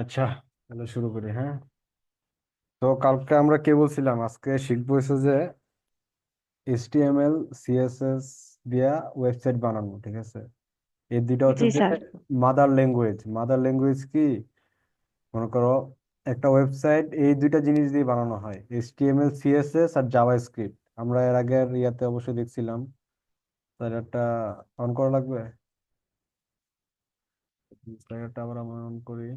আচ্ছা, তাহলে শুরু করি। হ্যাঁ, তো কালকে আমরা কে বলছিলাম আজকে শিখবো হচ্ছে যে HTML CSS দিয়া ওয়েবসাইট বানানো। ঠিক আছে, এই দুইটা হচ্ছে জি যে স্যার। মাদার ল্যাঙ্গুয়েজ কি, মনে করো একটা ওয়েবসাইট এই দুইটা জিনিস দিয়ে বানানো হয়, HTML CSS আর জাভাস্ক্রিপ্ট। আমরা এর আগের ইয়াতে অবশ্যই দেখছিলাম। তার একটা অন করা লাগবে, স্লাইডারটা আবার আমরা অন করি।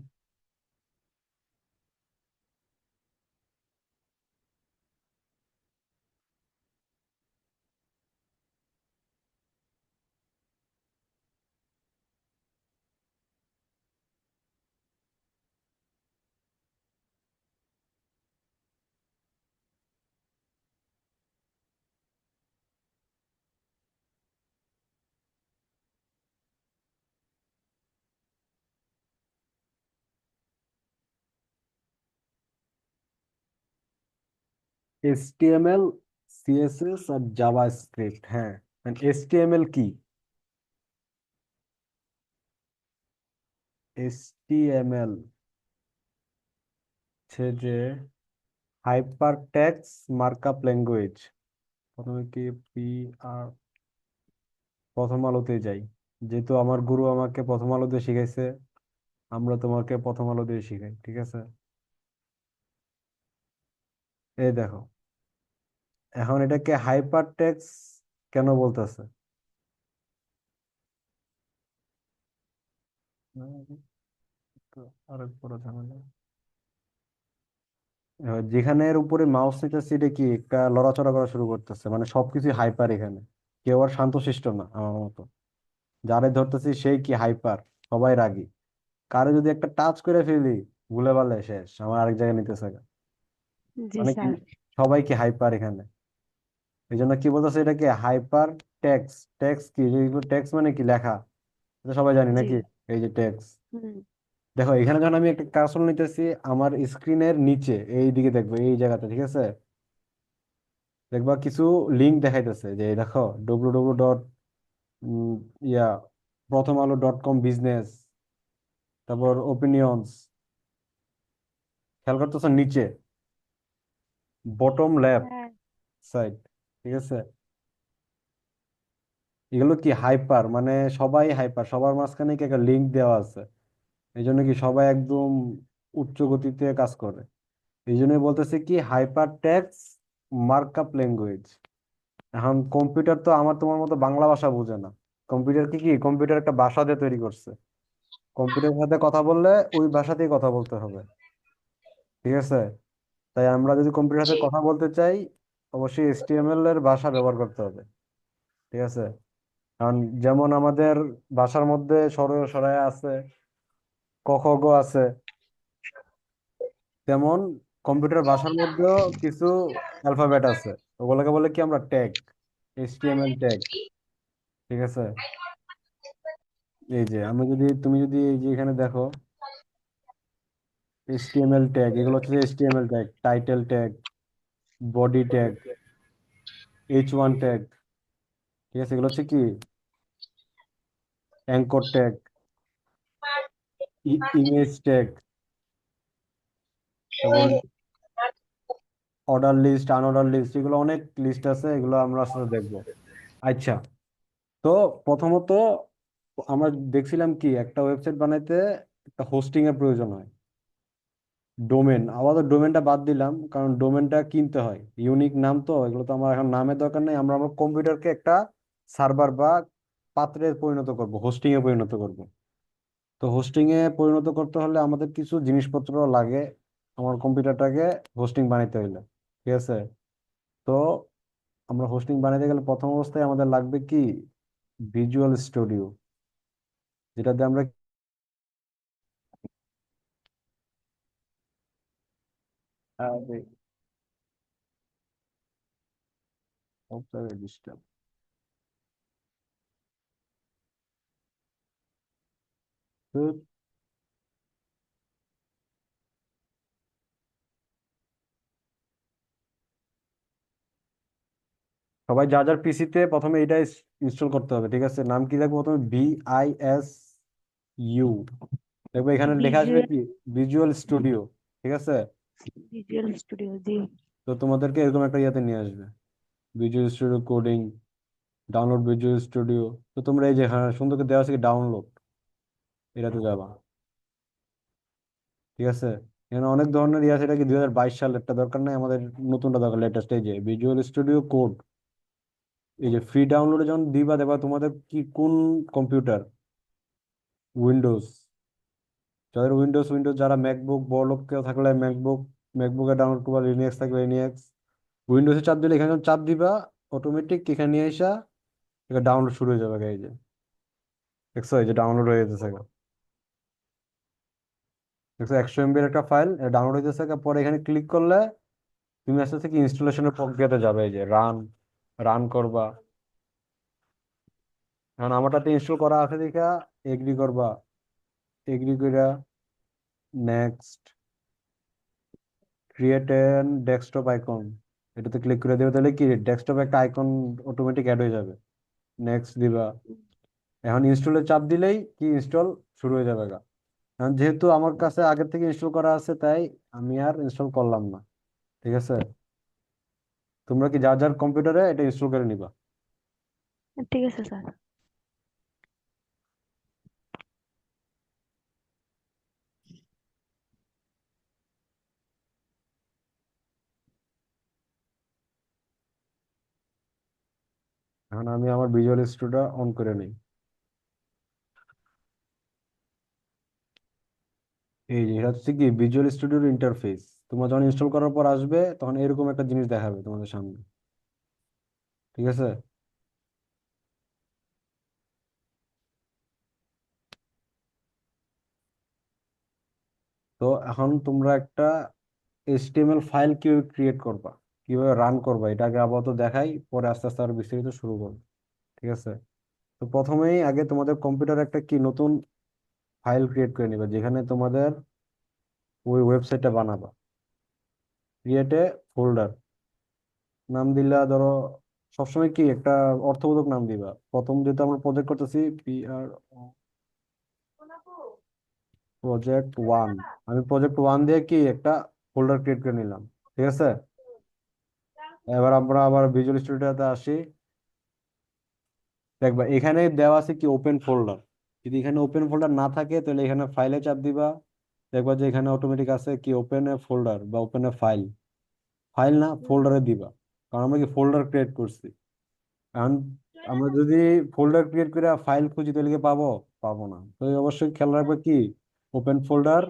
HTML CSS আর জাভাস্ক্রিপ্ট, হ্যাঁ। HTML কি? HTML হচ্ছে যে হাইপার টেক্সট মার্কআপ ল্যাঙ্গুয়েজ। প্রথমে কি পি আর প্রথম আলোতে যাই, যেহেতু আমার গুরু আমাকে প্রথম আলোতে শিখাইছে, আমরা তোমাকে প্রথম আলোতে শিখাই। ঠিক আছে, এই দেখো, এখন এটাকে হাইপার টেক্সট কেন বলতেছে? আরেক বড় ঝামেলা, যেখানে এর উপরে মাউস নিতেছে এটা কি একটা লড়াচড়া করা শুরু করতেছে, মানে সবকিছু হাইপার এখানে। কেউ আর শান্তশিষ্ট না আমার মতো, যারে ধরতেছি সেই কি হাইপার, সবাই রাগী। কারো যদি একটা টাচ করে ফেলি, ভুলে পারলে শেষ, আমার আরেক জায়গায় নিতেছে গা। জি মানে কি, স্যার। সবাই কি হাইপার এখানে। এই জন্য কি বলতেছে এটাকে হাইপার টেক্স। টেক্স কি, টেক্স মানে কি লেখা, এটা সবাই জানি জি। নাকি? এই যে টেক্স, হুম। দেখো এখানে যখন আমি একটা কার্সর নিতেছি, আমার স্ক্রিনের নিচে এই দিকে দেখবো, এই জায়গাতে, ঠিক আছে, দেখবা কিছু লিঙ্ক দেখাইতেছে যে এই দেখো www ডট ইয়া প্রথম আলো .com বিজনেস, তারপর ওপিনিয়ন্স, খেয়াল করতেছ নিচে বটম লেফট হ্যাঁ। সাইড। ঠিক আছে, এগুলো কি হাইপার, মানে সবাই হাইপার, সবার মাঝখানে কি একটা লিঙ্ক দেওয়া আছে। এই জন্য কি সবাই একদম উচ্চ গতিতে কাজ করে। এই জন্যই বলতেছে কি হাইপার টেক্সট মার্কআপ ল্যাঙ্গুয়েজ। এখন কম্পিউটার তো আমার তোমার মতো বাংলা ভাষা বোঝে না। কম্পিউটার কি কি কম্পিউটার একটা ভাষা দিয়ে তৈরি করছে, কম্পিউটারের সাথে কথা বললে ওই ভাষাতেই কথা বলতে হবে। ঠিক আছে, তাই আমরা যদি কম্পিউটার সাথে কথা বলতে চাই, অবশ্যই HTML এর ভাষা ব্যবহার করতে হবে। ঠিক আছে, কারণ যেমন আমাদের ভাষার মধ্যে স্বর সরাই আছে, ক খ গ আছে, তেমন কম্পিউটার ভাষার মধ্যেও কিছু অ্যালফাবেট আছে, ওগুলোকে বলে কি আমরা ট্যাগ, HTML ট্যাগ। ঠিক আছে, এই যে আমি যদি, তুমি যদি এই যে এখানে দেখো HTML ট্যাগ, এগুলো হচ্ছে HTML tag, title tag, body tag, H1 tag. ঠিক আছে, এগুলো হচ্ছে কি অ্যাঙ্কর ট্যাগ, ইমেজ ট্যাগ, তারপর অর্ডার লিস্ট, আনঅর্ডার লিস্ট, এগুলো অনেক লিস্ট আছে, এগুলো আমরা আসলে দেখবো। আচ্ছা, তো প্রথমত আমরা দেখছিলাম কি একটা ওয়েবসাইট বানাইতে একটা হোস্টিং এর প্রয়োজন হয়, ডোমেন। আপাতত ডোমেনটা বাদ দিলাম, কারণ ডোমেনটা কিনতে হয়, ইউনিক নাম তো, এগুলো তো আমার এখন নামের দরকার নেই। আমরা আমার কম্পিউটারকে একটা সার্ভার বা পাত্রে পরিণত করব, হোস্টিং এ পরিণত করব। তো হোস্টিং এ পরিণত করতে হলে আমাদের কিছু জিনিসপত্র লাগে, আমার কম্পিউটারটাকে হোস্টিং বানাইতে হইলে। ঠিক আছে, তো আমরা হোস্টিং বানাইতে গেলে প্রথম অবস্থায় আমাদের লাগবে কি, ভিজুয়াল স্টুডিও, যেটাতে আমরা ডিস্টার্ব। সবাই যার যার পিসিতে প্রথমে এটা ইনস্টল করতে হবে। ঠিক আছে, নাম কি রাখবো প্রথমে? VISU, দেখবে এখানে লেখা আসবে ভিজুয়াল কি, ভিজুয়াল স্টুডিও। ঠিক আছে, ভিজুয়াল স্টুডিও, জি। তো তোমাদেরকে এরকম একটা ইয়াতে নিয়ে আসবে, visual studio coding, download visual studio. তো তোমরা এই যে হ্যাঁ সুন্দর করে দেওয়া আছে কি ডাউনলোড, এটাতে যাবা। ঠিক আছে, এখানে অনেক ধরনের ইয়ে আছে, এটা কি 2022 সালেরটা দরকার নাই আমাদের, নতুনটা দরকার, লেটেস্ট। এই যে ভিজুয়াল স্টুডিও কোড, এই যে ফ্রি ডাউনলোডে যখন দিবা, দেবা তোমাদের কি কোন কম্পিউটার, উইন্ডোজ, যাদের উইন্ডোজ, যারা ম্যাকবুক, বড় লোক কেউ থাকলে ম্যাকবুক, ম্যাকবুকে ডাউনলোড করবা, লিনিয়াক্স থাকলে লিনিয়াক্স। উইন্ডোজে চাপ দিলে এখানে যখন চাপ দিবা, অটোমেটিক এখানে নিয়ে আসা এটা ডাউনলোড শুরু হয়ে যাবে। এই যে দেখছো, এই যে ডাউনলোড হয়ে যেতেছে। দেখছো 100 MB একটা ফাইল ডাউনলোড হয়ে যাচ্ছে, পরে এখানে ক্লিক করলে তুমি আস্তে আস্তে কি ইনস্টলেশনের প্রক্রিয়াতে যাবে। এই যে রান, রান করবা। এখন আমারটাতে ইনস্টল করা আছে দেখা এগ্রি করবা, এগ্রি কইরা next, create N desktop icon, এটাতে ক্লিক করে দেবে, তাহলে কি ডেস্কটপ একটা আইকন অটোমেটিক অ্যাড হয়ে যাবে। নেক্সট দিবা। এখন ইনস্টলে চাপ দিলেই কি ইনস্টল শুরু হয়ে যাবে গা। এখন যেহেতু আমার কাছে আগের থেকে ইনস্টল করা আছে, তাই আমি আর ইনস্টল করলাম না। ঠিক আছে, তোমরা কি যার যার কম্পিউটারে এটা ইনস্টল করে নিবা। ঠিক আছে স্যার। এখন আমি আমার ভিজুয়াল স্টুডিও অন করে নিই। এই যে এটা হচ্ছে কি ভিজুয়াল স্টুডিওর ইন্টারফেস। তোমরা যখন ইনস্টল করার পর আসবে, তখন এরকম একটা জিনিস দেখাবে তোমাদের সামনে। ঠিক আছে, তো এখন তোমরা একটা এইচটিএমএল ফাইল কিভাবে ক্রিয়েট করবা, কিভাবে রান করবা, এটা আগে আপাতত দেখাই, পরে আস্তে আস্তে আরো বিস্তারিত শুরু করবো। ঠিক আছে, তো প্রথমেই আগে তোমাদের কম্পিউটারে একটা কি নতুন ফাইল ক্রিয়েট করে নিবা, যেখানে তোমাদের ওই ওয়েবসাইটটা বানাবা। ক্রিয়েট এ ফোল্ডার, নাম দিলা ধরো, সবসময় কি একটা অর্থবোধক নাম দিবা। প্রথম যেহেতু আমরা প্রজেক্ট করতেছি, PR প্রজেক্ট 1, আমি প্রজেক্ট 1 দিয়ে কি একটা ফোল্ডার ক্রিয়েট করে নিলাম। ঠিক আছে, এবার আমরা আবার ভিজুয়াল স্টুডিওতে আসি। দেখবা এখানে দেওয়া আছে কি ওপেন ফোল্ডার, যদি এখানে ওপেন ফোল্ডার না থাকে তাহলে এখানে ফাইলে চাপ দিবা। দেখবা যে এখানে অটোমেটিক আছে কি ওপেন এ ফোল্ডার বা ওপেন এ ফাইল, ফাইল না ফোল্ডারে দিবা, কারণ আমরা কি ফোল্ডার ক্রিয়েট করছি। এখন আমরা যদি ফোল্ডার ক্রিয়েট করে ফাইল খুঁজি তাহলে কি পাবো, পাবো না। তো এই অবশ্যই খেয়াল রাখবে কি ওপেন ফোল্ডার,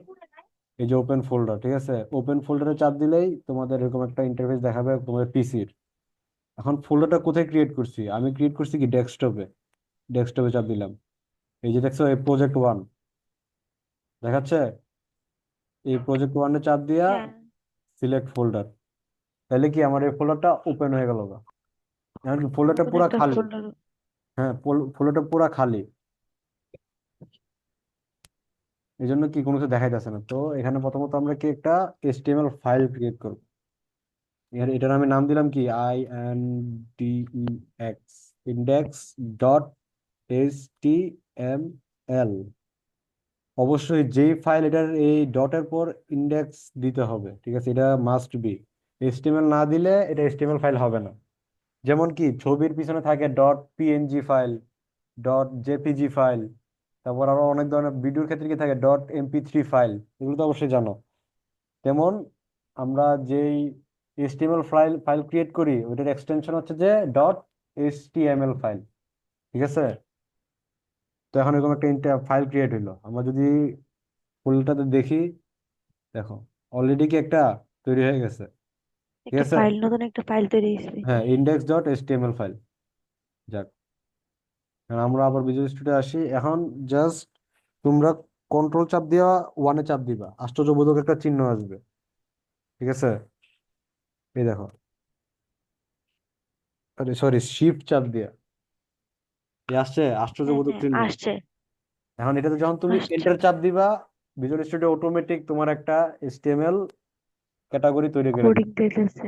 এই যে ওপেন ফোল্ডার। ঠিক আছে, ওপেন ফোল্ডারে চাপ দিলেই তোমাদের এরকম একটা ইন্টারফেস দেখাবে তোমাদের পিসির। এখন ফোল্ডারটা কোথায় ক্রিয়েট করছি, আমি ক্রিয়েট করছি কি ডেস্কটপে, ডেস্কটপে চাপ দিলাম। এই যে দেখছো এই প্রজেক্ট 1 দেখাচ্ছে, এই প্রজেক্ট 1-এ চাপ দিয়া হ্যাঁ, সিলেক্ট ফোল্ডার, তাহলে কি আমার এই ফোল্ডারটা ওপেন হয়ে গেল গা। এখন কি ফোল্ডারটা নতুন পুরা একটা খালি। ফোল্ডার। হ্যাঁ, ফোল্ডারটা পুরা খালি, এই জন্য কি কোনো কিছু দেখাই যাচ্ছে না। তো এখানে প্রথমত আমরা কি একটা HTML ফাইল ক্রিয়েট করব। এটার আমি নাম দিলাম কি INDEX, ইন্ডেক্স ডট HTML। অবশ্যই যেই ফাইল, এটার এই ডটের পর ইন্ডেক্স দিতে হবে। ঠিক আছে, এটা মাস্ট বি। HTML না দিলে এটা HTML ফাইল হবে না। যেমন কি ছবির পিছনে থাকে .png ফাইল, .jpg ফাইল, তারপর আরো অনেক ধরনের ভিডিওর ক্ষেত্রে কি থাকে .mp3 ফাইল, এগুলো তো অবশ্যই জানো। তেমন আমরা যেই HTML ফাইল ফাইল ক্রিয়েট করি, ওইটার এক্সটেনশন হচ্ছে যে .html ফাইল। ঠিক আছে, তো এখন এরকম একটা ফাইল ক্রিয়েট হইলো। আমরা যদি ফুলটাতে দেখি, দেখো অলরেডি কি একটা তৈরি হয়ে গেছে। ঠিক একটা আছে, ফাইল, নতুন একটা ফাইল তৈরি হয়েছে। হ্যাঁ index.html ফাইল। যাক, এখন আমরা আবার ভিজুয়াল স্টুডিও আসি। এখন জাস্ট তোমরা কন্ট্রোল চাপ দিয়া 1-এ চাপ দিবা, আশ্চর্যবোধক একটা চিহ্ন আসবে। ঠিক আছে, এই দেখো, আরে সরি, শিফট চাপ দিয়া এই আসছে হ্যাঁ আশ্চর্যবোধক হ্যাঁ, চিহ্ন। আসছে। এখন এটাতে যখন তুমি আসছে। এন্টার চাপ দিবা, ভিজুয়াল স্টুডিও অটোমেটিক তোমার একটা HTML ক্যাটাগরি কোডিং দিতেছে।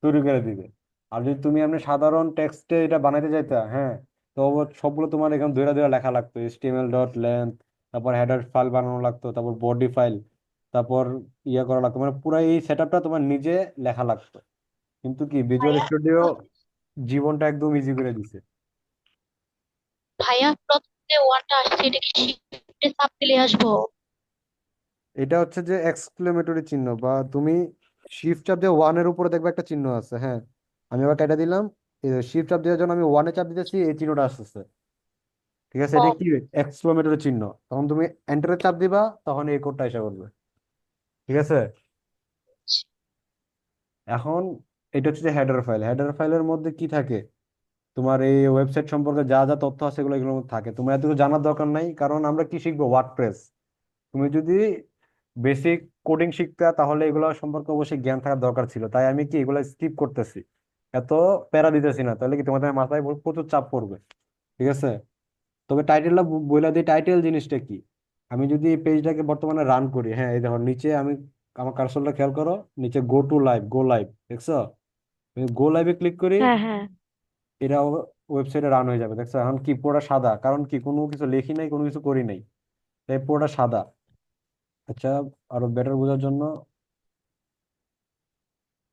তৈরি করে দিবে। আর যদি তুমি এমনি সাধারণ টেক্সটে এটা বানাইতে চাইতা, হ্যাঁ, তো সবগুলো তোমার এখানে ধরে ধরে লেখা লাগতো HTML ডট লেন্থ, তারপর হেডার ফাইল বানানো লাগতো, তারপর বডি ফাইল, তারপর ইয়ে করা লাগতো, মানে পুরো এই সেটআপটা তোমার নিজে লেখা লাগতো। কিন্তু কি ভিজুয়াল ভাইয়া স্টুডিও জীবনটা একদম ইজি করে দিছে। ভাইয়া প্রথম যে ওয়ানটা আসছে এটা কি শিফটে চাপ দিলে আসবো? এটা হচ্ছে যে এক্সক্লেমেটরি চিহ্ন, বা তুমি শিফট চাপ দিয়ে ওয়ানের উপরে দেখবে একটা চিহ্ন আছে, হ্যাঁ। আমি আবার কেটে দিলাম, শিফট চাপ দেওয়ার জন্য আমি ওয়ানে চাপ দিতেছি, এই চিহ্নটা আসতেছে। ঠিক আছে, ও এটা কি এক্সক্লেমেটরি চিহ্ন। তখন তুমি এন্টারে চাপ দিবা, তখন এই কোডটা এসে করবে। ঠিক আছে। এখন এটা হচ্ছে যে হেডার ফাইল। হেডার ফাইলের মধ্যে কি থাকে, তোমার এই ওয়েবসাইট সম্পর্কে যা যা তথ্য আছে এগুলো এগুলোর মধ্যে থাকে। তোমার এতটুকু জানার দরকার নাই, কারণ আমরা কি শিখবো, ওয়ার্ডপ্রেস। তুমি যদি বেসিক কোডিং শিখতে তাহলে এগুলো সম্পর্কে অবশ্যই জ্ঞান থাকার দরকার ছিল, তাই আমি কি এগুলো স্কিপ করতেছি, এত প্যারা দিতেছি না, তাহলে কি তোমাদের মাথায় প্রচুর চাপ পড়বে। ঠিক আছে। তবে টাইটেলটা বলে দিই, টাইটেল জিনিসটা কি। আমি যদি এই পেজটাকে বর্তমানে রান করি, হ্যাঁ, এই দেখো নিচে আমি আমার কার্সরটা খেয়াল করো, নিচে go to live, go live, দেখছো? গো লাইভে ক্লিক করি, হ্যাঁ হ্যাঁ। এটা ওয়েবসাইটে রান হয়ে যাবে। দেখছো এখন কি পুরোটা সাদা, কারণ কি কোনো কিছু লেখি নাই, কোনো কিছু করি নাই, তাই পুরোটা সাদা। আচ্ছা, আরো বেটার বোঝার জন্য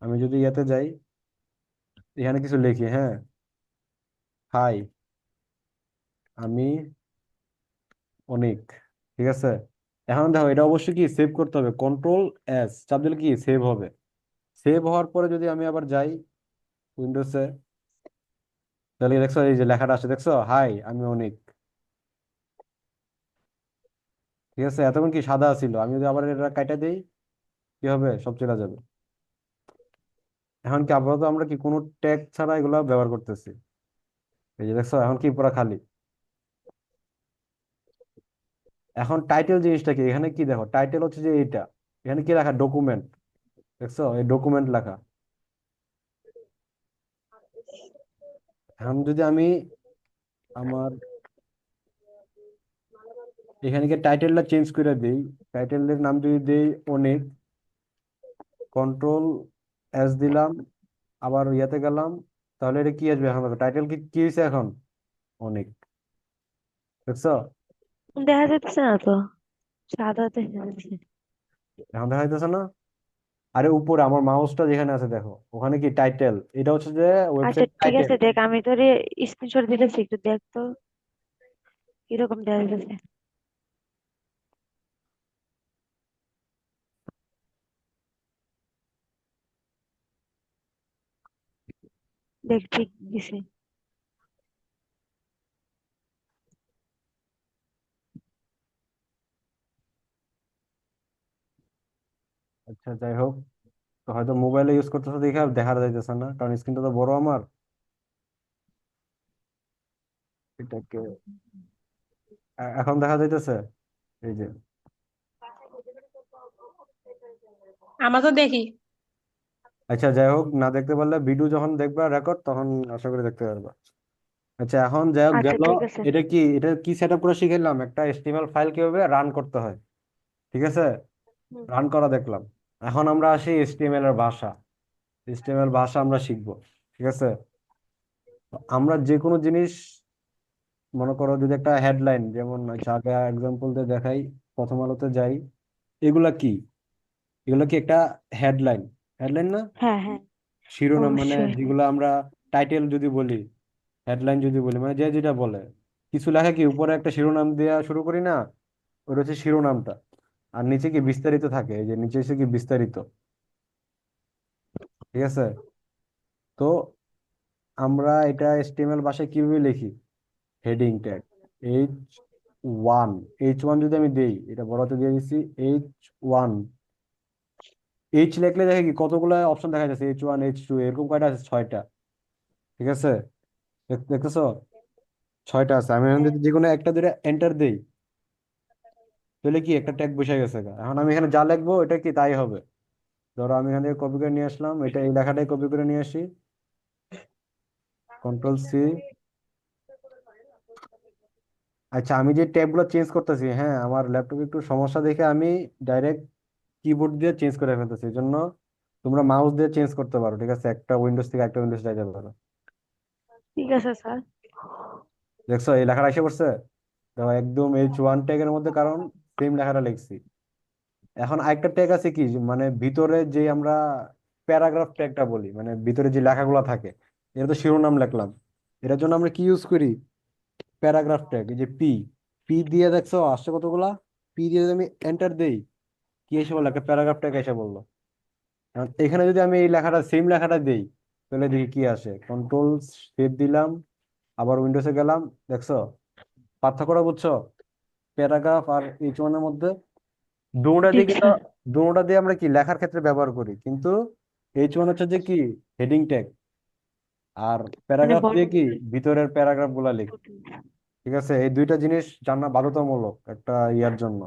আমি যদি ইয়াতে যাই, এখানে কিছু লিখি, হ্যাঁ, হাই, আমি অনেক। ঠিক আছে। এখন দেখো এটা অবশ্যই কি সেভ করতে হবে, কন্ট্রোল এস চাপ দিলে কি সেভ হবে। সেভ হওয়ার পরে যদি আমি আবার যাই উইন্ডোজে, তাহলে দেখছো এই যে লেখাটা আসে, দেখছো, হাই আমি অনেক। ঠিক আছে, এতক্ষণ কি সাদা ছিল, আমি যদি আবার এটা কাটা দিই, কি হবে, সব চলে যাবে। এখন কি আপাতত আমরা কি কোনো ট্যাগ ছাড়া এগুলো ব্যবহার করতেছি, এই যে দেখছো এখন কি পুরো খালি। এখন টাইটেল জিনিসটা কি, এখানে কি দেখো, টাইটেল হচ্ছে যে এইটা, এখানে কি লেখা, ডকুমেন্ট, দেখছো এই ডকুমেন্ট লেখা। এখন যদি আমি আমার এখানে গিয়ে টাইটেলটা চেঞ্জ করে দিই, টাইটেলের নাম যদি দিই অনেক, কন্ট্রোল এস দিলাম, আবার ইয়াতে গেলাম, তাহলে এটা কি আসবে, এখন টাইটেল কি কি হয়েছে এখন, অনেক, দেখছো? দেখা যাচ্ছে না তো, সাদা দেখা যাচ্ছে। এখন দেখা যাইতেছে না? আরে উপরে আমার মাউসটা যেখানে আছে দেখো, ওখানে কি টাইটেল, এটা হচ্ছে যে আচ্ছা ওয়েবসাইট ঠিক টাইটেল। আছে, দেখ আমি তোরে স্ক্রিনশট দিতেছি, একটু দেখ তো কিরকম দেখা যাচ্ছে। দেখ ঠিক দিছে। আচ্ছা, যাই হোক, তো হয়তো মোবাইলে ইউজ করতেছে দেখে আর দেখা যাইতেছে না, কারণ স্ক্রিনটা তো বড় আমার। এটাকে এখন দেখা যাইতেছে, এই যে। আমরা তো দেখি। আচ্ছা, যাই হোক, না দেখতে পারলে ভিডিও যখন দেখবা রেকর্ড, তখন আশা করি দেখতে পারবা। আচ্ছা, এখন যাই হোক আচ্ছা গেল। ঠিক আছে। এটা কি সেট আপ করে শিখলাম, একটা HTML ফাইল কিভাবে রান করতে হয়। ঠিক আছে, হুম। রান করা দেখলাম। এখন আমরা আসি HTML এর ভাষা। HTML ভাষা আমরা শিখবো। ঠিক আছে। আমরা যে কোনো জিনিস, মনে করো যদি একটা হেডলাইন, যেমন আচ্ছা আগে এক্সাম্পল দিয়ে দেখাই, প্রথম আলোতে যাই, এগুলা কি, এগুলা কি একটা হেডলাইন, হেডলাইন না, হ্যাঁ হ্যাঁ, শিরোনাম, মানে অবশ্যই। যেগুলো আমরা টাইটেল যদি বলি, হেডলাইন যদি বলি, মানে যে যেটা বলে, কিছু লেখা কি উপরে একটা শিরোনাম দেওয়া শুরু করি না, ওটা হচ্ছে শিরোনামটা। আর নিচে কি বিস্তারিত থাকে, এই যে নিচে এসে কি বিস্তারিত। ঠিক আছে। তো আমরা এটা HTML ভাষায় কিভাবে লিখি, হেডিং ট্যাগ, H1, H1 যদি আমি দেই, এটা বড়তে দিয়ে দিচ্ছি, H1, এইচ লিখলে দেখে কি কতগুলো অপশন দেখা যাচ্ছে, H1, H2, এরকম কয়টা আছে, 6টা। ঠিক আছে, দেখতেছো, 6টা আছে। আমি এখন হ্যাঁ। যদি যে কোনো একটা ধরে এন্টার দেই, তাহলে কি একটা ট্যাগ বসে গেছে গা। এখন আমি এখানে যা লিখবো এটা কি তাই হবে। ধরো আমি এখান থেকে কপি করে নিয়ে আসলাম, এটা এই লেখাটাই কপি করে নিয়ে আসি, Ctrl+C। আচ্ছা, আমি যে ট্যাবগুলো চেঞ্জ করতেছি, হ্যাঁ, আমার ল্যাপটপে একটু সমস্যা দেখে আমি ডাইরেক্ট কিবোর্ড দিয়ে চেঞ্জ করে ফেলতেছি, এই জন্য তোমরা মাউস দিয়ে চেঞ্জ করতে পারো। ঠিক আছে, একটা উইন্ডোজ থেকে একটা উইন্ডোজ যাইতে পারো। ঠিক আছে স্যার। দেখছো এই লেখাটা এসে পড়ছে। দেখো একদম H1 ট্যাগের মধ্যে, কারণ সেম লেখাটা লিখছি। এখন আরেকটা ট্যাগ আছে কি, যে মানে ভিতরে যে আমরা প্যারাগ্রাফ ট্যাগটা বলি, মানে ভিতরে যে লেখাগুলো থাকে, এটা তো শিরোনাম লিখলাম, এটার জন্য আমরা কি ইউজ করি? Paragraph tag. এই যে পি, পি দিয়ে দেখছো আসছে কতগুলা, পি দিয়ে যদি আমি এন্টার দেই, কি এসে বললো? একটা প্যারাগ্রাফ ট্যাগ এসে বললো। এখন এখানে যদি আমি এই লেখাটা, সেম লেখাটা দেই, তাহলে দেখি কি আসে। কন্ট্রোল সেভ দিলাম, আবার উইন্ডোজে গেলাম, দেখছো পার্থক্যটা বুঝছো? প্যারাগ্রাফ আর H1 এর মধ্যে দুটা দিয়ে দেখছি। কিন্তু, দুটা দিয়ে আমরা কি লেখার ক্ষেত্রে ব্যবহার করি, কিন্তু H1 হচ্ছে যে কি হেডিং ট্যাগ, আর মানে প্যারাগ্রাফ বড় দিয়ে কি ভিতরের প্যারাগ্রাফ গুলা লিখি। ঠিক আছে, এই দুইটা জিনিস জানা বাধ্যতামূলক একটা ইয়ার জন্য,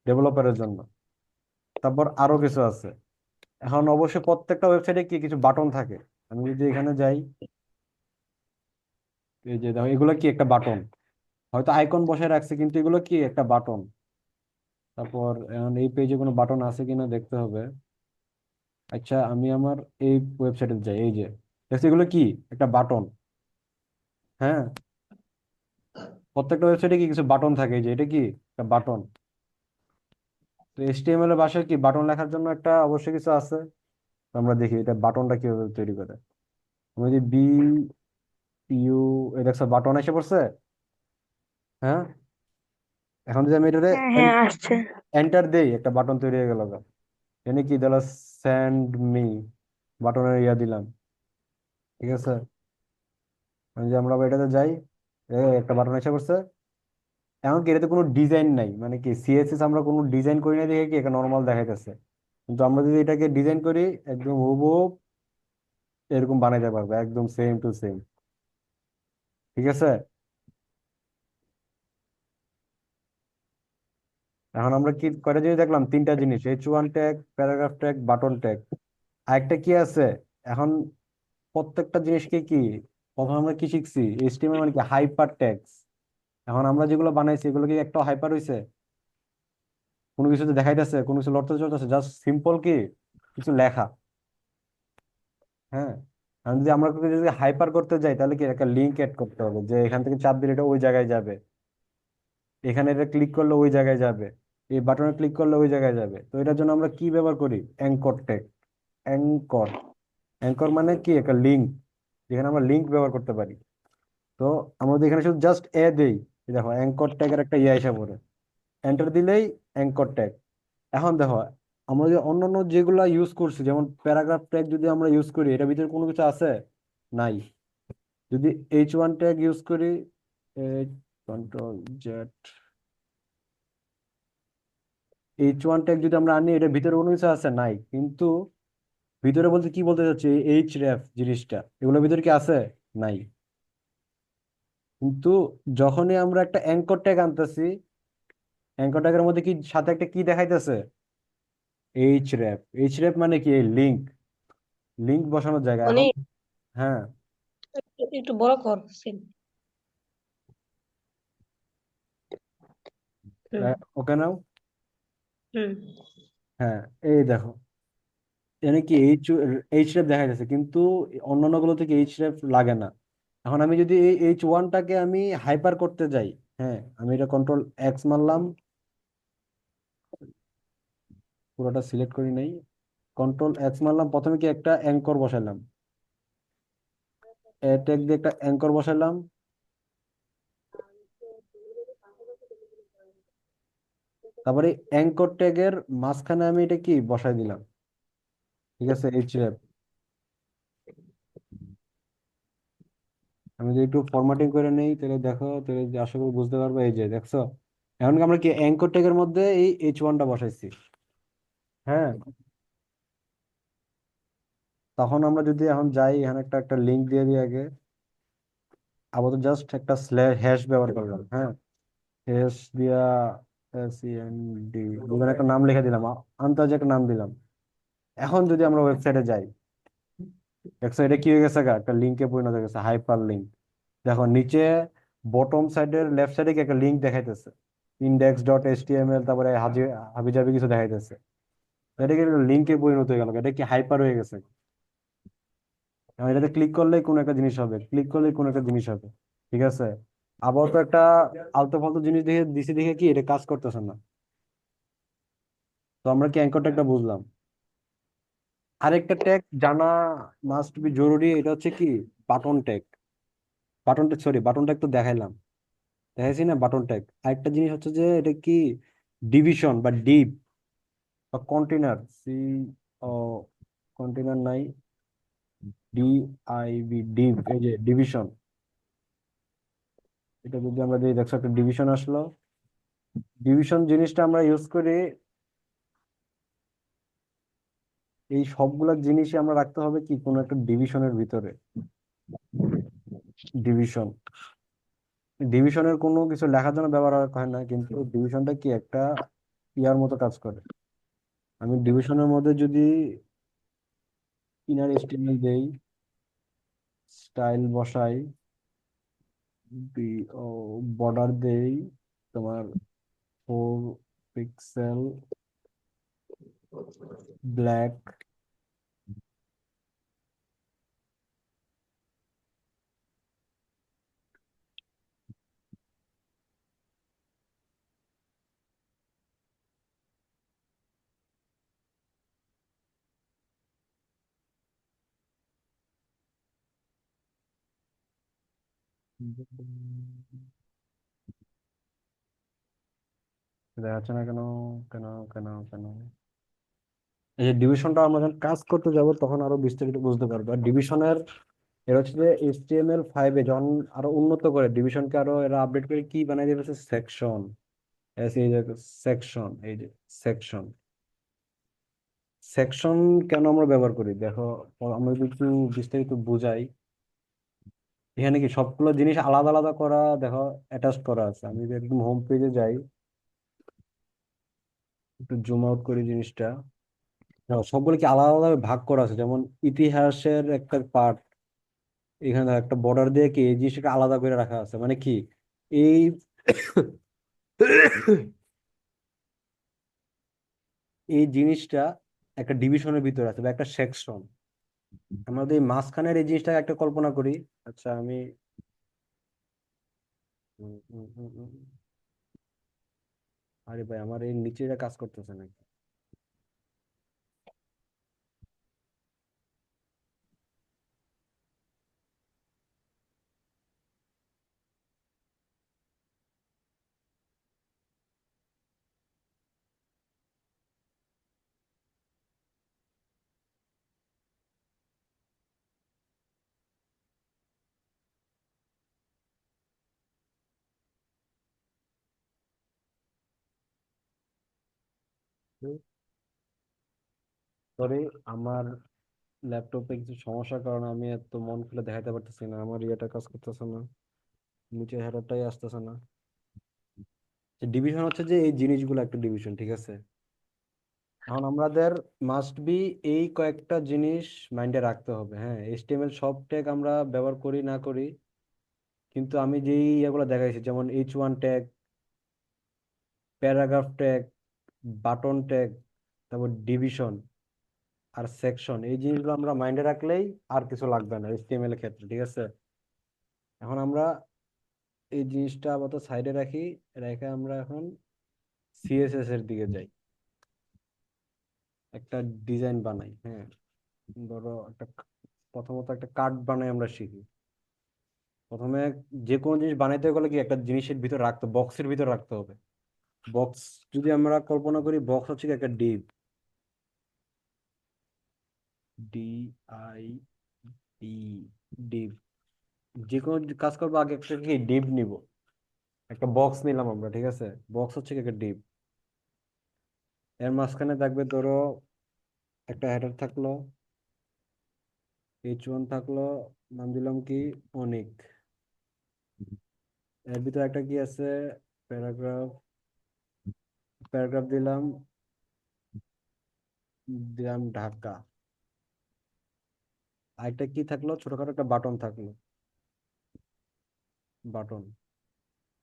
ডেভেলপারের জন্য। তারপর আরো কিছু আছে। এখন অবশ্যই প্রত্যেকটা ওয়েবসাইটে কি কিছু বাটন থাকে। আমি যদি এখানে যাই, এই যে দেখো এগুলো কি একটা বাটন, হয়তো আইকন বসায় রাখছে, কিন্তু এগুলো কি একটা বাটন। তারপর এখন এই পেজে কোনো বাটন আছে কিনা দেখতে হবে। আচ্ছা, আমি আমার এই ওয়েবসাইটে যাই, এই যে দেখছি এগুলো কি একটা বাটন। হ্যাঁ, প্রত্যেকটা ওয়েবসাইটে কি কিছু বাটন থাকে, এই যে এটা কি একটা বাটন। তো HTML এর ভাষায় কি বাটন লেখার জন্য একটা অবশ্যই কিছু আছে। তো আমরা দেখি এটা বাটনটা কিভাবে তৈরি করে। আমি যদি ইউ, এই দেখছো বাটন এসে পড়ছে। হ্যাঁ, এখন যদি আমি এটাতে হ্যাঁ হ্যাঁ আসছে। এন্টার দেই, একটা বাটন তৈরি হয়ে গেল। এনে কি দিল? সেন্ড মি, বাটনের ইয়া দিলাম। ঠিক আছে, আমি যে আমরা আবার এটাতে যাই, একটা বাটন এসে পড়ছে। এখন কি এটাতে কোনো ডিজাইন নাই, মানে কি CSS আমরা কোনো ডিজাইন করি না দেখে কি এটা নর্মাল দেখাইতেছে। কিন্তু আমরা যদি এটাকে ডিজাইন করি, একদম হুবহু এরকম বানাইতে পারবো, একদম সেম টু সেম। ঠিক আছে, এখন আমরা কি কয়টা জিনিস দেখলাম? তিনটা জিনিস, H1 tag, paragraph tag, button tag. আরেকটা কি আছে এখন? প্রত্যেকটা জিনিসকে কি, প্রথমে আমরা কি শিখছি? HTML মানে কি হাইপার ট্যাগস। এখন আমরা যেগুলো বানাইছি এগুলো কি একটা হাইপার হইছে? কোনো কিছুতে দেখাইতেছে, কোনো কিছু লড়তে চলতেছে, জাস্ট সিম্পল কি কিছু লেখা। হ্যাঁ, আমি যদি আমরা যদি হাইপার করতে যাই, তাহলে কি একটা লিঙ্ক এড করতে হবে, যে এখান থেকে চাপ দিলে এটা ওই জায়গায় যাবে, এখানে এটা ক্লিক করলে ওই জায়গায় যাবে, এই বাটনে ক্লিক করলে ওই জায়গায় যাবে। তো এটার জন্য আমরা কি ব্যবহার করি? Anchor tag. অ্যাঙ্কর, অ্যাঙ্কর মানে কি একটা লিঙ্ক, যেখানে আমরা লিঙ্ক ব্যবহার করতে পারি। তো আমরা যদি এখানে শুধু জাস্ট দেই, এই দেখো অ্যাঙ্কর ট্যাগের একটা ইয়ে এসে পড়ে, এন্টার দিলেই অ্যাঙ্কর ট্যাগ। এখন দেখো, আমরা যে অন্যান্য যেগুলা ইউজ করছি, যেমন প্যারাগ্রাফ ট্যাগ যদি আমরা ইউজ করি, এটার ভিতরে কোনো কিছু আছে? নাই। যদি H1 ট্যাগ ইউজ করি, কন্ট্রোল জেড, H1 ট্যাগ যদি আমরা আনি, এটার ভিতরে কোনো কিছু আছে? নাই। কিন্তু ভিতরে বলতে কি বলতে চাচ্ছি, href জিনিসটা এগুলোর ভিতরে কি আছে? নাই। কিন্তু যখনই আমরা একটা অ্যাঙ্কর ট্যাগ আনতেছি, অ্যাঙ্কর ট্যাগের মধ্যে কি সাথে একটা কি দেখাইতেছে? href। href মানে কি? লিঙ্ক, লিঙ্ক বসানোর জায়গা। মানে এখন হ্যাঁ, একটু বড় কর সিন। হুম ওকে নাও। হুম। হ্যাঁ, এই দেখো এখানে কি এইচ রেফ দেখা যাচ্ছে, কিন্তু অন্যান্য গুলোতে কি এইচ রেফ লাগে না। এখন আমি যদি এই H1টাকে আমি হাইপার করতে যাই, হ্যাঁ, আমি এটা কন্ট্রোল X মারলাম, পুরোটা সিলেক্ট করি নাই, কন্ট্রোল X মারলাম, প্রথমে কি একটা অ্যাঙ্কর বসাইলাম, ট্যাগ দিয়ে একটা অ্যাঙ্কর বসাইলাম। তারপরে অ্যাঙ্কর ট্যাগের মাঝখানে আমি এটা কি বসাই দিলাম। ঠিক আছে, এইচ রেফ। আমি যদি একটু ফরম্যাটিং করে নেই, তাহলে দেখো, তাহলে আশা করি বুঝতে পারবো। এই যে দেখছো, এখন আমরা কি অ্যাঙ্কর ট্যাগের মধ্যে এই H1টা বসাইছি। হ্যাঁ, তখন আমরা যদি এখন যাই, এখানে একটা একটা লিঙ্ক দিয়ে দিই আগে, আপাতত জাস্ট একটা স্ল্যাশ হ্যাশ ব্যবহার করলাম। হ্যাঁ, হ্যাশ দিয়া SEND ওখানে একটা নাম লিখে দিলাম, আন্তাজে একটা নাম দিলাম। এখন যদি আমরা ওয়েবসাইটে যাই, ওয়েবসাইটে কি হয়ে গেছে গা, একটা লিঙ্কে পরিণত হয়ে গেছে, হাইপার লিঙ্ক। দেখো নিচে বটম সাইডের লেফট সাইডে কি একটা লিঙ্ক দেখাইতেছে, index.html, তারপরে হাবি জাবি কিছু দেখাইতেছে। এটা কি লিঙ্কে পরিণত হয়ে গেল? এটা কি হাইপার হয়ে গেছে? এখন এটাতে ক্লিক করলেই কোনো একটা জিনিস হবে, ক্লিক করলেই কোনো একটা জিনিস হবে। ঠিক আছে, আবার তো একটা আলতু ফালতু জিনিস দেখে দিছি দেখে কি এটা কাজ করতেছে না। তো আমরা কি অ্যাঙ্কর ট্যাগটা বুঝলাম। আরেকটা ট্যাগ জানা মাস্ট বি জরুরি, এটা হচ্ছে কি button tag. Button tag, sorry button tag তো দেখাইলাম, দেখাইছি না বাটন ট্যাগ। আরেকটা জিনিস হচ্ছে যে এটা কি ডিভিশন বা ডিপ বা কন্টেনার, ও কন্টেনার নাই, DIV, ডিভ, এই যে ডিভিশন। এটা যদি আমরা দিয়ে দেখছো একটা ডিভিশন আসলো। ডিভিশন জিনিসটা আমরা ইউজ করি, এই সবগুলা জিনিসই আমরা রাখতে হবে কি কোনো একটা ডিভিশনের ভিতরে। ডিভিশন, ডিভিশনের কোনো কিছু লেখার জন্য ব্যবহার হয় না, কিন্তু ডিভিশনটা কি একটা ইয়ার মতো কাজ করে। আমি ডিভিশনের মধ্যে যদি ইনার এস্টিমেল দেই, স্টাইল বসাই, ও বর্ডার দেই তোমার 4 পিক্সেল ব্ল্যাক, দেখা যাচ্ছে না কেন, কেন, কেন, কেন? এই যে ডিভিশনটা আমরা যখন কাজ করতে যাব তখন আরো বিস্তারিত বুঝতে পারবো। আর ডিভিশনের এর হচ্ছে যে HTML5 এ যখন আরো উন্নত করে ডিভিশনকে, আরো এরা আপডেট করে কি বানাই দিয়েছে সেকশন। এই যে সেকশন, এই যে সেকশন। সেকশন কেন আমরা ব্যবহার করি দেখো, আমরা যদি একটু বিস্তারিত বুঝাই। এখানে কি সবগুলো জিনিস আলাদা আলাদা করা দেখো, অ্যাটাচ করা আছে। আমি যদি একদম হোম পেজে যাই, একটু জুম আউট করি জিনিসটা, দেখো সবগুলো কি আলাদা আলাদা ভাগ করা আছে। যেমন ইতিহাসের একটা পার্ট, এখানে দেখো একটা বর্ডার দিয়ে কি এই জিনিসটাকে আলাদা করে রাখা আছে, মানে কি এই এই জিনিসটা একটা ডিভিশনের ভিতরে আছে বা একটা সেকশন। আমরা যদি এই মাঝখানের এই জিনিসটাকে একটা কল্পনা করি। আচ্ছা আমি উম, উম, উম, উম, আরে ভাই আমার এই নিচেটা কাজ করতেছে নাকি? সরি, আমার ল্যাপটপে কিছু সমস্যার কারণে আমি এত মন খুলে দেখাতে পারতেছি না, আমার ইয়েটা কাজ করতেছে না, নিচের হেডারটাই আসতেছে না। ডিভিশন হচ্ছে যে এই জিনিসগুলো একটা ডিভিশন, ঠিক আছে। এখন আমাদের মাস্ট বি এই কয়েকটা জিনিস মাইন্ডে রাখতে হবে। হ্যাঁ, HTML সব ট্যাগ আমরা ব্যবহার করি না করি, কিন্তু আমি যেই ইয়েগুলো দেখাইছি যেমন H1 tag, paragraph tag, button tag, তারপর ডিভিশন আর সেকশন, এই জিনিসগুলো আমরা মাইন্ডে রাখলেই আর কিছু লাগবে না HTML এর ক্ষেত্রে, ঠিক আছে। এখন আমরা এই জিনিসটা আপাতত সাইডে রাখি, রেখে আমরা এখন CSS এর দিকে যাই, একটা ডিজাইন বানাই। হ্যাঁ, ধরো একটা প্রথমত একটা কার্ড বানাই আমরা শিখি। প্রথমে যে কোনো জিনিস বানাইতে গেলে কি একটা জিনিসের ভিতর রাখতে, বক্সের ভিতর রাখতে হবে। বক্স যদি আমরা কল্পনা করি, বক্স হচ্ছে কি একটা ডিপ, DIP, ডিপ। যে কোনো কাজ করবো আগে একটা কি ডিপ নিব, একটা বক্স নিলাম আমরা, ঠিক আছে। বক্স হচ্ছে কি একটা ডিপ, এর মাঝখানে থাকবে ধরো একটা হেডার থাকলো, H1 থাকলো, নাম দিলাম কি অনিক। এর ভিতরে একটা কি আছে, প্যারাগ্রাফ, প্যারাগ্রাফ দিলাম, দিলাম ঢাকা। আরেকটা কি থাকলো, ছোটখাটো একটা বাটন থাকলো, বাটন।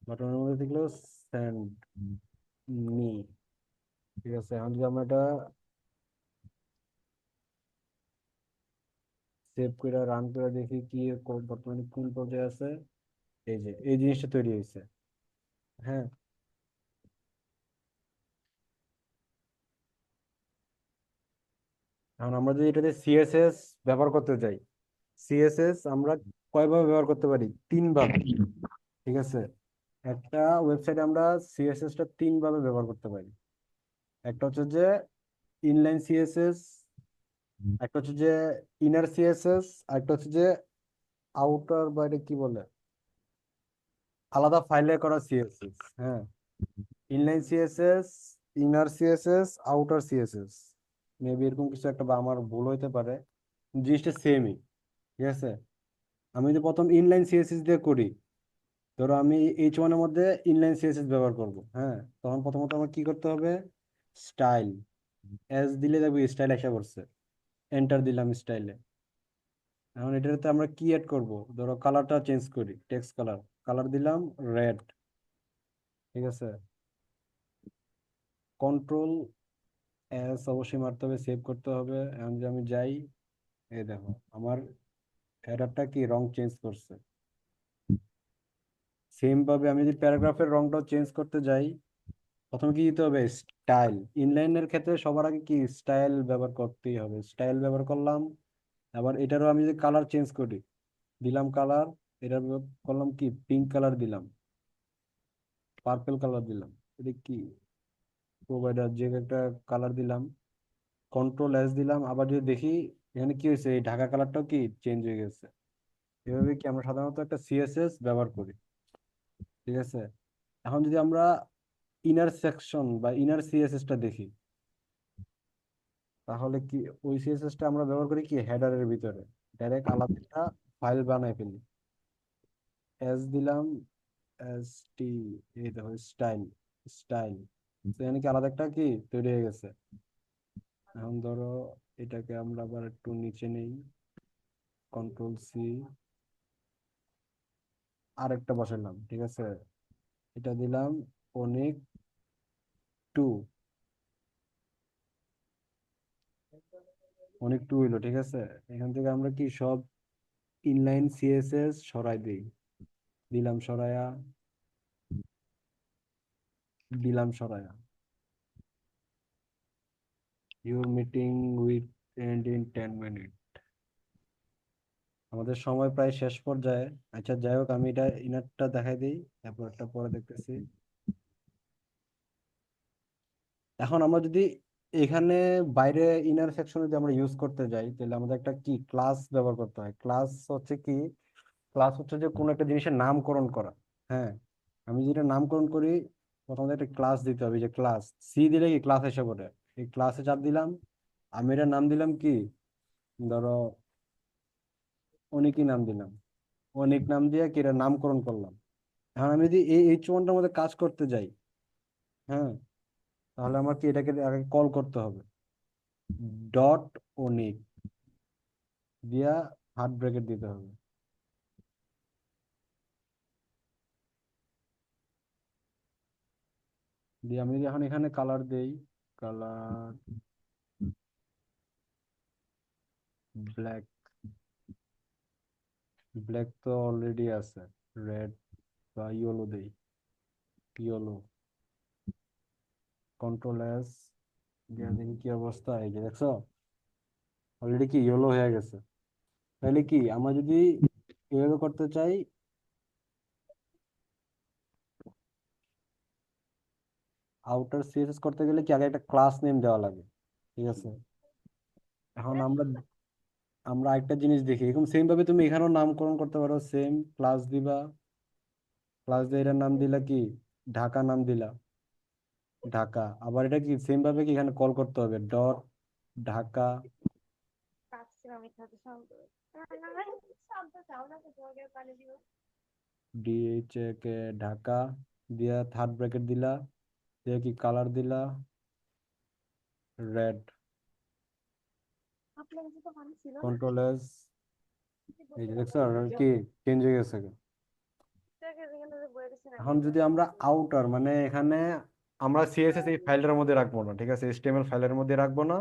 বাটনের মধ্যে থাকলো সেন্ড মি, ঠিক আছে। এখন যদি আমরা এটা সেভ করে রান করে দেখি কি বর্তমানে কোন পর্যায়ে আছে, এই যে এই জিনিসটা তৈরি হয়েছে। হ্যাঁ, এখন আমরা যদি এটাতে সিএসএস ব্যবহার করতে চাই, সিএসএস আমরা কয়ভাবে ব্যবহার করতে পারি? তিন ভাবে। ঠিক আছে, একটা ওয়েবসাইটে আমরা সিএসএস টা তিন ভাবে ব্যবহার করতে পারি। একটা হচ্ছে যে ইনলাইন সিএসএস, একটা হচ্ছে যে ইনার সিএসএস, আর একটা হচ্ছে যে আউটার, বাইরে কি বলে, আলাদা ফাইলে করা সিএসএস। হ্যাঁ, inline CSS, inner CSS, outer CSS, maybe এরকম কিছু একটা, বা আমার ভুল হইতে পারে, জিনিসটা সেমই। ঠিক আছে, আমি যদি প্রথম ইনলাইন সিএসএস দিয়ে করি, ধরো আমি H1 এর মধ্যে ইনলাইন সিএসএস ব্যবহার করব। হ্যাঁ, তখন প্রথমত আমার কি করতে হবে? স্টাইল, এস দিলে দেখবো স্টাইল এসে পড়ছে, এন্টার দিলাম স্টাইলে। এখন এটাতে আমরা কি অ্যাড করব? ধরো কালারটা চেঞ্জ করি, টেক্সট কালার, কালার দিলাম রেড। ঠিক আছে, কন্ট্রোল এস অবশ্যই মারতে হবে, সেভ করতে হবে। এখন যদি আমি যাই, এই দেখো আমার হেডারটা কি রং চেঞ্জ করছে। সেম ভাবে আমি যদি প্যারাগ্রাফের রংটাও চেঞ্জ করতে যাই, প্রথমে কি দিতে হবে? স্টাইল। ইনলাইনের ক্ষেত্রে সবার আগে কি স্টাইল ব্যবহার করতেই হবে, স্টাইল ব্যবহার করলাম। আবার এটারও আমি যদি কালার চেঞ্জ করি, দিলাম কালার, এটা করলাম কি পিঙ্ক কালার দিলাম, পার্পল কালার দিলাম, এটা কি প্রোভাইডার যে একটা কালার দিলাম, কন্ট্রোল এস দিলাম। আবার যদি দেখি এখানে কি হয়েছে, এই ঢাকা কালারটাও কি চেঞ্জ হয়ে গেছে। এভাবে কি আমরা সাধারণত একটা সিএসএস ব্যবহার করি। ঠিক আছে, এখন যদি আমরা ইনার সেকশন বা ইনার সিএসএস টা দেখি, তাহলে কি ওই সিএসএস টা আমরা ব্যবহার করি কি হেডারের ভিতরে, ডাইরেক্ট আলাদা একটা ফাইল বানাই ফেলি। এস দিলাম, এস টি, এই দেখো স্টাইল, স্টাইল, এখানে কি আলাদা একটা কি তৈরি হয়ে গেছে। এখন ধরো এটাকে আমরা আবার একটু নিচে নেই, কন্ট্রোল সি, আর একটা বসালাম। ঠিক আছে, এটা দিলাম অনেক টু, অনেক টু হইলো। ঠিক আছে, এখান থেকে আমরা কি সব ইনলাইন সিএসএস সরাই দিই, দিলাম সরায়া, দিলাম সরায়া। Your meeting with end in 10 minute. আমাদের সময় প্রায় শেষ পর্যায়ে। আচ্ছা যাই হোক, আমি এটা ইনারটা দেখাই দিই, তারপর একটা পরে দেখতেছি। এখন আমরা যদি এখানে বাইরে ইনার সেকশন যদি আমরা ইউজ করতে যাই, তাহলে আমাদের একটা কি ক্লাস ব্যবহার করতে হয়। ক্লাস হচ্ছে কি, ক্লাস হচ্ছে যে কোনো একটা জিনিসের নামকরণ করা। হ্যাঁ, আমি যেটা নামকরণ করি, প্রথমত একটা ক্লাস দিতে হবে, যে ক্লাস সি দিলে কি ক্লাস এসে পড়ে। এই ক্লাসে চাপ দিলাম, আমি এটার নাম দিলাম কি, ধরো অনেকই নাম দিলাম, অনেক নাম দিয়ে কি এটা নামকরণ করলাম। এখন আমি যদি এই H1টার মধ্যে কাজ করতে যাই, হ্যাঁ, তাহলে আমার কি এটাকে আগে কল করতে হবে, ডট অনিক দিয়া হার্ট ব্রেকেট দিতে হবে। দিয়ে আমি যদি এখন এখানে কালার দেই, কালার ব্ল্যাক, ব্ল্যাক তো অলরেডি আছে, রেড বা ইয়েলো দেই, ইয়েলো, কন্ট্রোল এস দিয়ে দেখি কি অবস্থা। এই যে দেখছো অলরেডি কি ইয়েলো হয়ে গেছে। তাহলে কি আমরা যদি এভাবে করতে চাই, আউটার সিএসএস করতে গেলে কি আগে একটা ক্লাস নেম দেওয়া লাগে। ঠিক আছে, এখন আমরা আমরা একটা জিনিস দেখি, এরকম সেম ভাবে তুমি এখানেও নামকরণ করতে পারো, সেম ক্লাস দিবা, ক্লাস দিয়ে এটার নাম দিলা কি ঢাকা, নাম দিলা ঢাকা। আবার এটা কি সেম ভাবে কি এখানে কল করতে হবে, ডট ঢাকা, ডিএইচ কে ঢাকা, দিয়া থার্ড ব্র্যাকেট দিলা, দিয়ে কি কালার দিলা রেড, কন্ট্রোল এস, এই যে দেখছো আর কি চেঞ্জ হয়ে গেছে। এখন যদি আমরা আউটার মানে এখানে আমরা সিএসএস এই ফাইলটার মধ্যে রাখবো না। ঠিক আছে, এইচটিএমএল ফাইলের মধ্যে রাখবো না,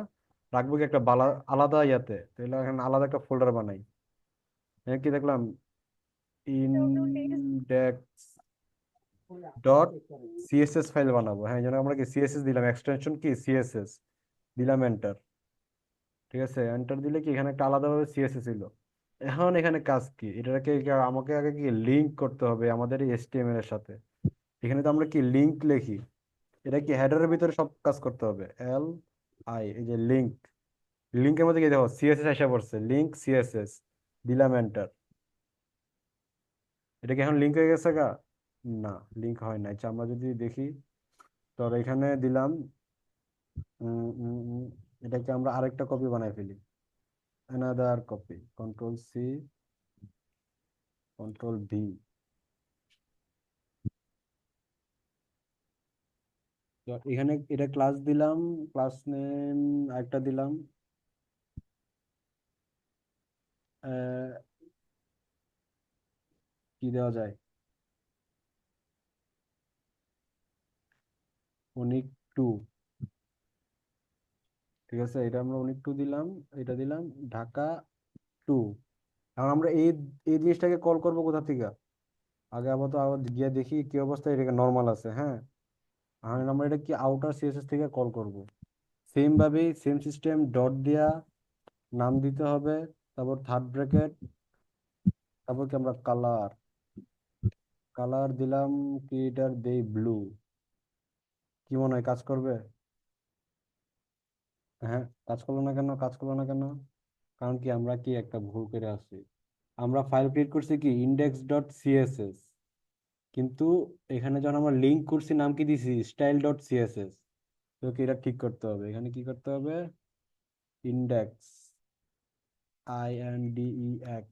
রাখবো কি একটা আলাদা ইয়াতে, তাহলে এখানে আলাদা একটা ফোল্ডার বানাই। কি দেখলাম, ইনডেক্স ডট সিএসএস ফাইল বানাবো। হ্যাঁ, যেন আমরা কি সিএসএস দিলাম, এক্সটেনশন কি সিএসএস দিলাম, এন্টার। ঠিক আছে, এন্টার দিলে কি এখানে একটা আলাদাভাবে সিএসএস ছিল। এখন এখানে কাজ কি, এটাকে আমাকে আগে কি লিংক করতে হবে আমাদের এই এইচটিএমএল এর সাথে। এখানে তো আমরা কি লিংক লিখি, এটা কি হেডারের ভিতরে সব কাজ করতে হবে। এল আই, এই যে লিংক, লিংকের মধ্যে কি দেখো সিএসএস আসা পড়ছে, লিংক সিএসএস দিলাম, এন্টার। এটা কি এখন লিংক হয়ে গেছে গা? না, লিংক হয় না। আচ্ছা, আমরা যদি দেখি, তো এখানে দিলাম উম, উম, উম, এটাকে আমরা আরেকটা কপি বানাই ফেলি, another copy, control c, control v. তো এখানে এটা ক্লাস দিলাম, ক্লাস নেম একটা দিলাম, আহ, কি দেওয়া যায়, অনিক টু। ঠিক আছে, এটা আমরা অনিক টু দিলাম, এটা দিলাম ঢাকা টু। এখন আমরা এই এই জিনিসটাকে কল করব কোথা থেকে? আগে আবার গিয়ে দেখি কি অবস্থা, এটা নর্মাল আছে। হ্যাঁ, এখন আমরা এটা কি আউটার সিএসএস থেকে কল করব। সেম ভাবে সেম সিস্টেম, ডট দিয়া নাম দিতে হবে, তারপর থার্ড ব্র্যাকেট, তারপর কি আমরা কালার, কালার দিলাম কি, এটার দেই ব্লু। কি মনে হয় কাজ করবে? হ্যাঁ, কাজ করলো না কেন, কাজ করলো না কেন? কারণ কি আমরা কি একটা ভুল করে আসছি, আমরা ফাইল ক্রিয়েট করছি কি ইন্ডেক্স ডট সিএসএস, কিন্তু এখানে যখন আমরা লিংক করছি নাম কি দিছি স্টাইল ডট সিএসএস। তো কি এটা ঠিক করতে হবে, এখানে কি করতে হবে, index, INDEX,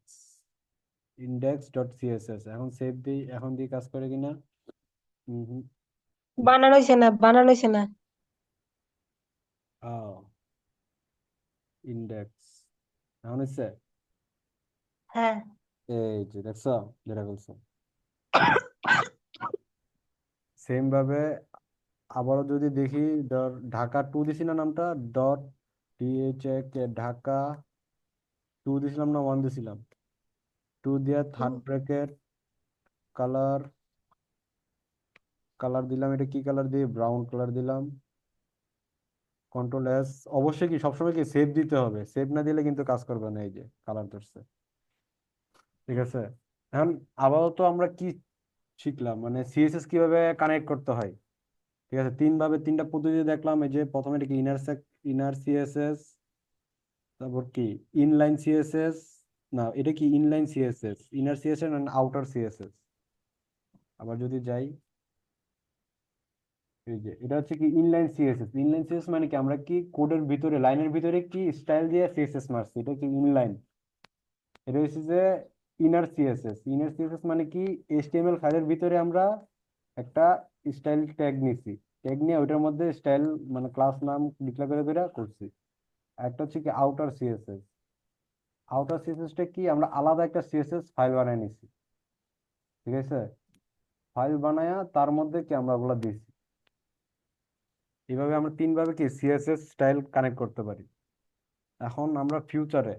index dot CSS. এখন সেভ দিই, এখন দিয়ে কাজ করে কিনা। হুম হুম। বানানো হয়েছে না, বানানো হয়েছে না। ইন্ডেক্স, এখন হচ্ছে, হ্যাঁ। এই যে দেখছো, যেটা বলছো সেম ভাবে। আবারও যদি দেখি, ঢাকা টু দিছি না নামটা, ডট ডিএইচ কে ঢাকা টু দিছিলাম না ওয়ান দিছিলাম, টু দিয়ে থার্ড ব্র্যাকেট, কালার, কালার দিলাম, এটা কি কালার দিয়ে, ব্রাউন কালার দিলাম, কন্ট্রোল এস। অবশ্যই কি সবসময় কি সেভ দিতে হবে, সেভ না দিলে কিন্তু কাজ করবে না। এই যে কালার ধরছে। ঠিক আছে, এখন আপাতত আমরা কি শিখলাম, মানে সিএসএস কিভাবে কানেক্ট করতে হয়। ঠিক আছে, তিনটা পদ্ধতি দেখলাম। এই যে প্রথমে এটা কি ইনার সিএসএস, তারপর কি ইনলাইন সিএসএস, না এটা কি inline CSS, inner CSS and outer CSS. আবার যদি যাই, এই যে এটা হচ্ছে কি ইনলাইন সিএসএস। ইনলাইন সিএসএস মানে কি আমরা কি কোডের ভিতরে লাইনের ভিতরে কি স্টাইল দিয়ে সিএসএস মারছি, এটা কি ইনলাইন। এটা হচ্ছে যে ইনার সিএসএস। ইনার সিএসএস মানে কি এইচটিএমএল ফাইলের ভিতরে আমরা একটা স্টাইল ট্যাগ নিছি, ট্যাগ নিয়ে ওইটার মধ্যে স্টাইল মানে ক্লাস নাম ডিক্লেয়ার করে করে করছি। আর একটা হচ্ছে কি আউটার সিএসএস। আউটার সিএসএসটা কি আমরা আলাদা একটা সিএসএস ফাইল বানাই নিছি। ঠিক আছে, ফাইল বানায়া তার মধ্যে কি আমরা ওগুলা দিছি। এইভাবে আমরা তিনভাবে কি সিএসএস স্টাইল কানেক্ট করতে পারি। এখন আমরা ফিউচারে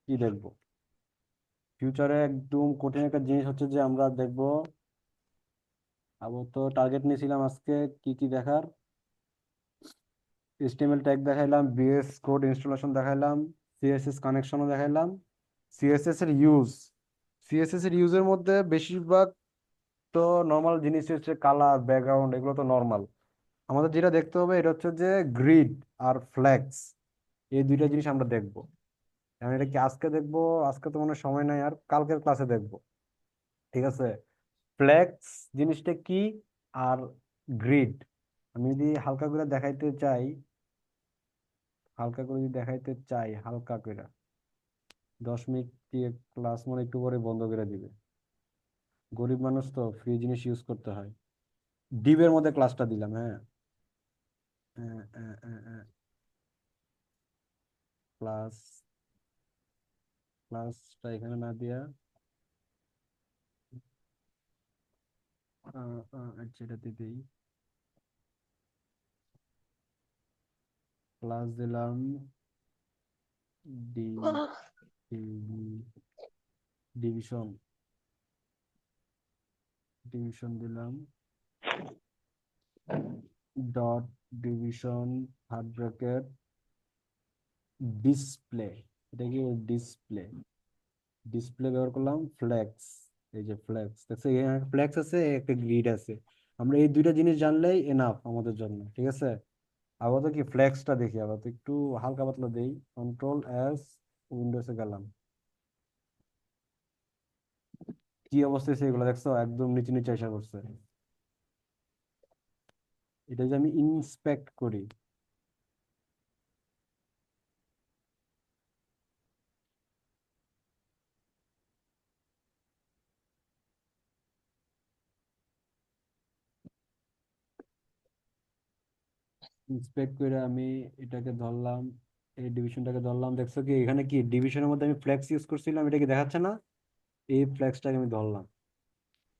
কি দেখব, ফিউচারে একদম কঠিন একটা জিনিস হচ্ছে যে আমরা দেখব, আবার তো টার্গেট নিয়েছিলাম আজকে কি কি দেখার, এইচটিএমএল ট্যাগ দেখাইলাম, বিএস কোড ইনস্টলেশন দেখাইলাম, সিএসএস কানেকশনও দেখাইলাম, সিএসএস এর ইউজ। সিএসএস এর ইউজের মধ্যে বেশিরভাগ তো নর্মাল জিনিস হচ্ছে কালার, ব্যাকগ্রাউন্ড, এগুলো তো নর্মাল। আমাদের যেটা দেখতে হবে এটা হচ্ছে যে গ্রিড আর ফ্ল্যাক্স, এই দুইটা জিনিস আমরা দেখবো। আমি এটা কি আজকে দেখবো, আজকে তো মনে হয় সময় নাই, আর কালকের ক্লাসে দেখবো। ঠিক আছে, ফ্ল্যাক্স জিনিসটা কি, আর গ্রিড। আমি যদি হালকা করে দেখাইতে চাই, হালকা করে যদি দেখাইতে চাই, হালকা করে 10 মিনিট দিয়ে ক্লাস মনে হয় একটু পরে বন্ধ করে দিবে। গরিব মানুষ তো, ফ্রি জিনিস ইউজ করতে হয়। ডিবের মধ্যে ক্লাসটা দিলাম। হ্যাঁ, ক্লাস, ক্লাসটা এখানে না দিয়া আচ্ছা এটাতে দিই, ক্লাস দিলাম ডি, ডিভিশন, ডিভিশন দিলাম, dot division third bracket display, এটা কি ডিসপ্লে, ডিসপ্লে ব্যবহার করলাম, ফ্লেক্স, এই যে ফ্লেক্স দেখছো এখানে ফ্লেক্স আছে, একটা গ্রিড আছে। আমরা এই দুইটা জিনিস জানলেই এনাফ আমাদের জন্য, ঠিক আছে। আপাতত কি ফ্লেক্সটা দেখি, আপাতত একটু হালকা পাতলা দেই, কন্ট্রোল এস, উইন্ডোজে গেলাম, কি অবস্থা হয়েছে এগুলো দেখছো, একদম নিচে নিচে এসে করছে। এটা যে আমি ইন্সপেক্ট করি, ইন্সপেক্ট করে আমি এটাকে ধরলাম, এই ডিভিশনটাকে ধরলাম, দেখছো কি এখানে কি ডিভিশনের মধ্যে আমি ফ্লেক্স ইউজ করছিলাম, এটা কি দেখাচ্ছে না, এই ফ্লেক্সটাকে আমি ধরলাম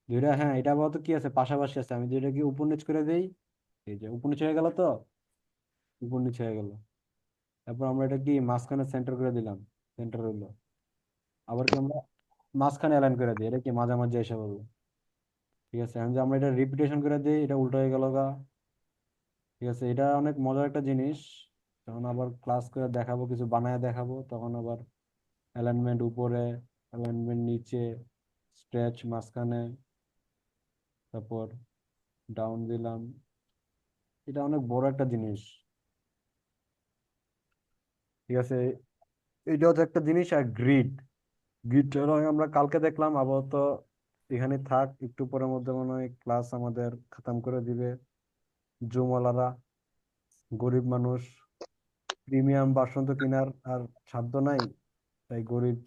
দুইটা। হ্যাঁ এটা আপাতত কি আছে, পাশাপাশি আছে, আমি যেটাকে উপর নিচ করে দেই, এই যে উপর নিচ হয়ে গেল, তো উপর নিচ হয়ে গেল। তারপর আমরা এটা কি মাঝখানে সেন্টার করে দিলাম, সেন্টার হইলো। আবার কি আমরা মাঝখানে অ্যালাইন করে দিই, এটা কি মাঝামাঝি এসে বলবো, ঠিক আছে। এখন যে আমরা এটা রিপিটেশন করে দিই, এটা উল্টো হয়ে গেল গা, ঠিক আছে। এটা অনেক মজার একটা জিনিস, যখন আবার ক্লাস করে দেখাবো, কিছু বানায় দেখাবো, তখন আবার অ্যালাইনমেন্ট উপরে, অ্যালাইনমেন্ট নিচে, স্ট্রেচ মাঝখানে, তারপর ডাউন দিলাম, এটা অনেক বড় একটা জিনিস, ঠিক আছে। এটাও তো একটা জিনিস। আর গ্রিড, গ্রিডটা আমরা কালকে দেখলাম, আপাতত এখানে থাক, একটু পরের মধ্যে মনে হয় ক্লাস আমাদের খতম করে দিবে জুমওয়ালারা। গরিব মানুষ, প্রিমিয়াম ভার্সন তো কেনার আর সাধ্য নাই, তাই গরিব,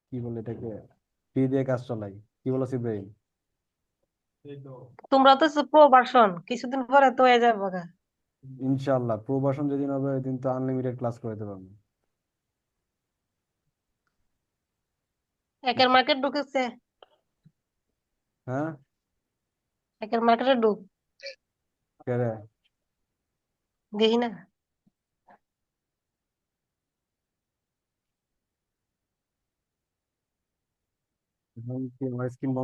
কি বলে এটাকে, ফ্রি দিয়ে কাজ চালাই, কি বলো ইব্রাহিম? তোমরা তো প্রো ভার্সন, কিছুদিন পরে তো হয়ে যাবে গা। ইনশাল্লাহ প্রো ভার্সন যেদিন হবে ওই দিন তো আনলিমিটেড ক্লাস করতে পারবো। একের মার্কেট ঢুকেছে, হ্যাঁ, একের মার্কেটে ঢুক, কে রে? দেখি না। এখন কি আমার স্ক্রিন বন্ধ?